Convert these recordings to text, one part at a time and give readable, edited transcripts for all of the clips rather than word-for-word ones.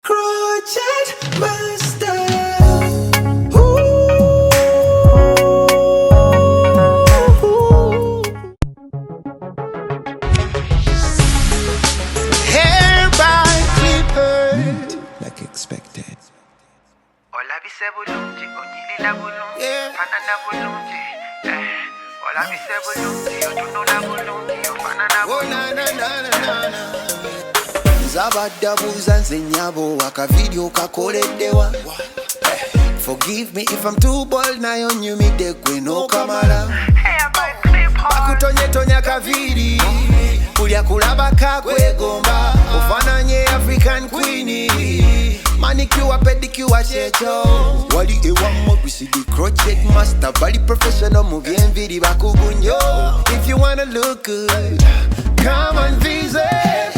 Crochet Master. Hair by clippers, like expected. Hola bise bulungi, onyilila bulungi, Yeah. fanana bulungi. Hola bise bulungi, otunula bulungi, ofanana Oh bulungi. na na na na na. Zabadabuza nzenyabo akavideo kakoleddewa. Forgive me if I'm too bold nayo nyumide gwe nokamala. Hey, boy, clip hard. Akutonyetonya kaviri kulya kulaba kakwegomba ofananye African Queen manicure pedicure checho wali ewammo bisidi crochet master bali professional mu byenviri bakugunyo. If you wanna look good come and visit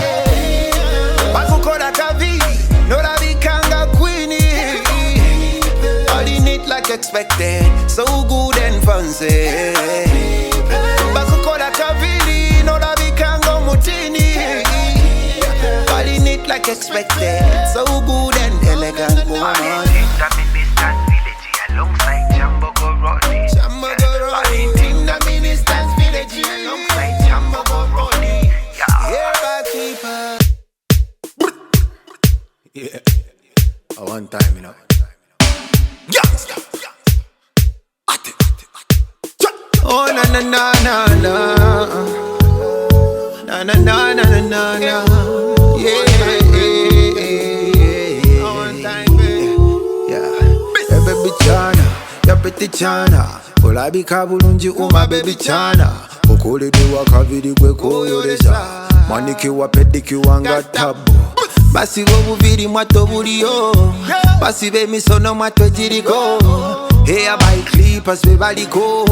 bakukola kaviri nolabikanga Queen all in it like expected so good and fancy bakukola kaviri nolabikanga mutini all in it like expected so good and elegant woman. The minister's village alongside Jambo Gorodi. Tinda Minister's Village Alongside Jambo Gorodi. Yeah. Hair by keeper. Yeah, one time, you know. Youngster. Oh na na na na na, na na na na na na, yeah. One time, baby. Yeah. Hey baby Chana, ya pretty Chana. Olabika bulungi uma baby Chana. Okuleddwa kaviri gwe koyolesa. Manicure pedicure nga tabu. Basiba obuviri mwato buliyo. Basiba emisono mwato giriko. Hair by clippers we baliko.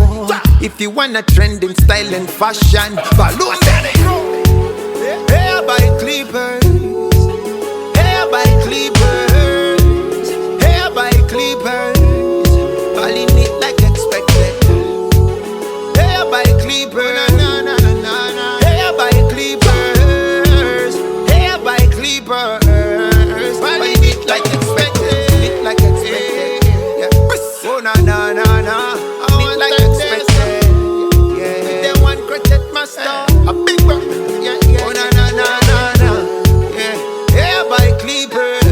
If you wanna trend in style and fashion, balloon hair by clippers. Hair by clippers. Hair by clippers. Balling it like expected. Hair by clippers. Hair by clippers. Hair by clippers. Balling it like expected. It like expected. Yeah. Oh na na na na. It like expected. Yeah. They want crochet master. A big one. Yeah yeah. Oh na na na na na. Yeah. Hair by clippers.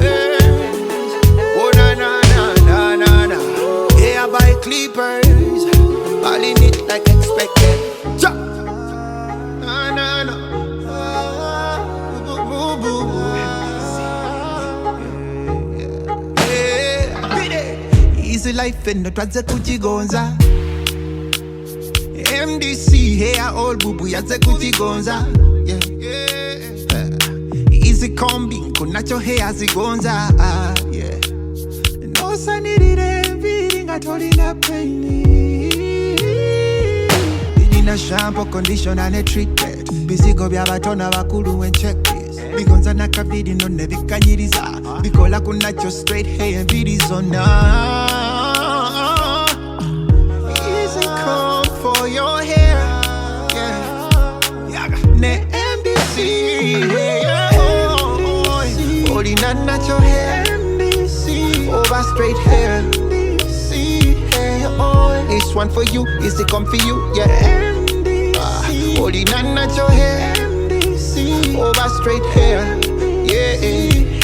Oh na na na na na na. Hair by clippers. Balling it like expected. Ja. Na na na. Boo boo boo boo. Easy life and no twaze kuchigonza. MDC hair all bubu yaze kuchigonza. Yeah. Easy combi kunacho hair zigonza. Yeah. No sanity feeling at all in a pain. In a shampoo conditioner and treatment. Busy go byabatona bakulu and check this. Bigonza nakavidi no nevikanyiriza. Bikola kunacho straight hair virizona. Easy comb for your hair. Yeah. Ne MDC. Holding a natural hair. Over straight hair. Hair oil. This one for you. Is it come for you? Yeah. Holding a natural hair. Over straight hair. Yeah.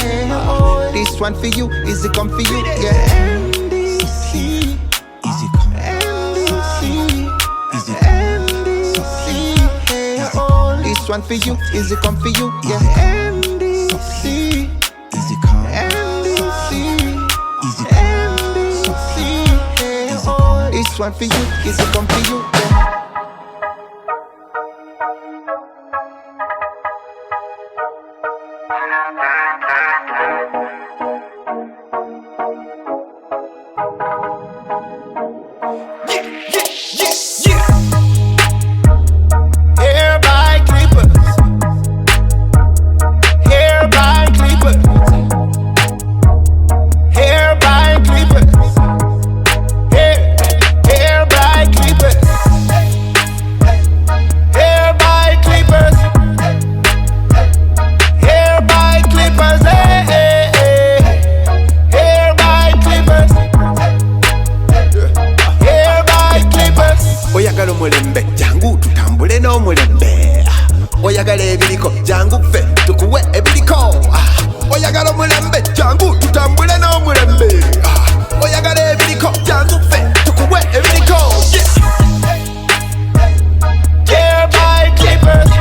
Hair oil. This one for you. Is it come for you? Yeah. Easy come. Easy hair oil. This one for you. Is it come for you? Yeah. Easy come. Easy come. This one for you. Is it come for you? Yeah. Hair by clippers. Hair by clippers. Hair by clippers. Hair by clippers. oyagala omulembe jangu tutambule n'omulembe oyagala ebiriko jangu ffe tukuwe ebiriko Hair by Clippers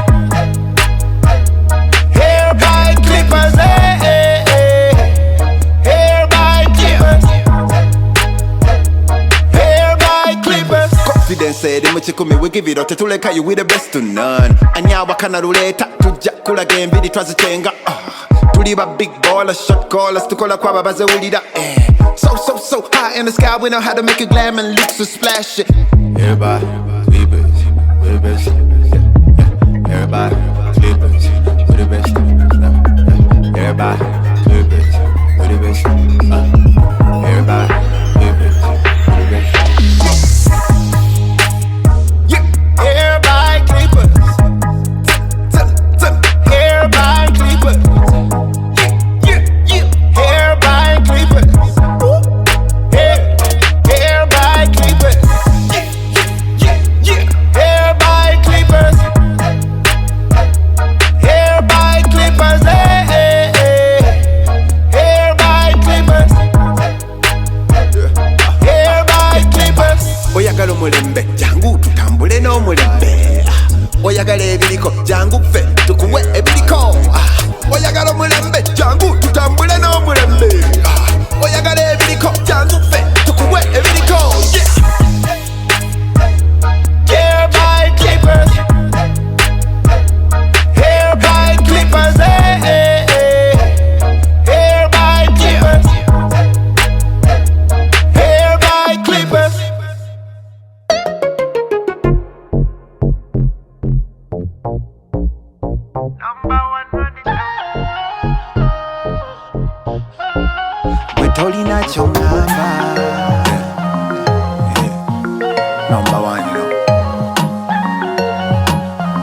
Hair by Clippers Hair by Clippers Hair by Clippers Confidence said muchikumi we give it up tetuleka you we the best to none anyawa kana ruleta tujja kulaga embiri twazitenga tuli ba big baller shot callers tukola kwaba bazewulira so high in the sky we know how to make it glam and look so splash it everybody Clippers we the best everybody Clippers we the best everybody Clippers we the best everybody Clippers we the best Hair by Clippers Hair by Clippers Hair by Clippers Hair by Clippers Hair by Clippers Hair by Clippers Hair by Clippers Hair by Clippers oyagala omulembe jangu tutambule n'omulembe oyagala ebiriko jangu ffe tukuwe ebiriko oyagala omulembe jangu tutambule n'omulembe oyagala ebiriko jangu ffe tukuwe ebiriko Hair by Clippers Hair by Clippers Hair by Clippers Hair by Clippers Number one running we tolina kyongamba number one you know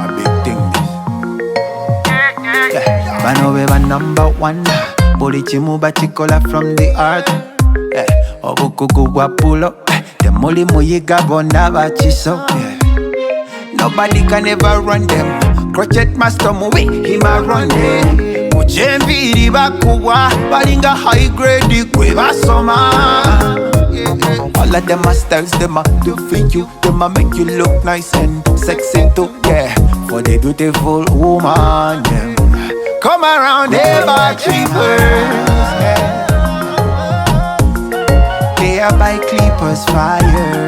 a big thing this bano be ba number one buli kimu bakikola from the heart obukugu bwa pulo temuli muyiga bonna bakiso nobody can ever run them crochet master muwi hima run them mujenviri bakuwa balinga high grade kwe basoma all of them masters them a do for you them a make you look nice and sexy too for the beautiful woman come around here by Clippers Hair by Clippers fire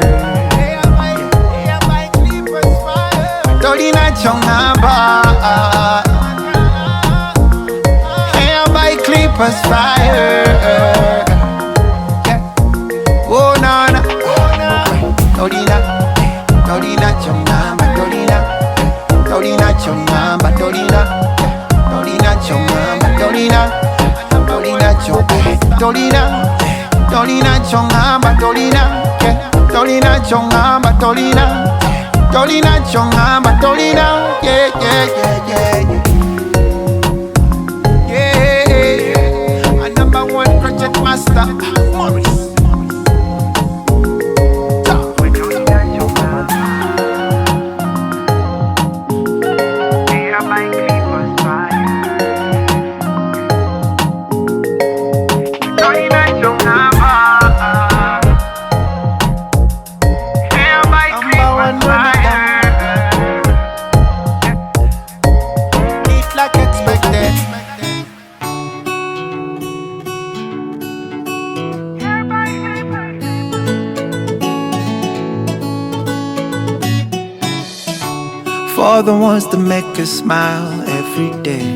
Tolina chongamba Hair by Clippers fire Oh na na Tolina chongamba Tolina chongamba Tolina chongamba Tolina chongamba Tolina chongamba Tolina chongamba Tolina yeah a number one project master Morris Hair by Clippers fire Tolina chongamba Hair by Clippers fire Eat like expected Hair by Clippers For the ones that make us smile every day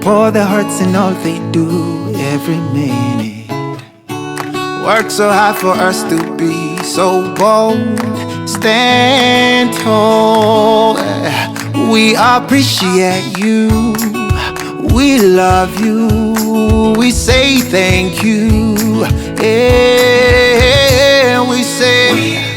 pour their hearts in all they do every minute work so hard for us to be so bold stand tall we appreciate you we love you we say thank you we say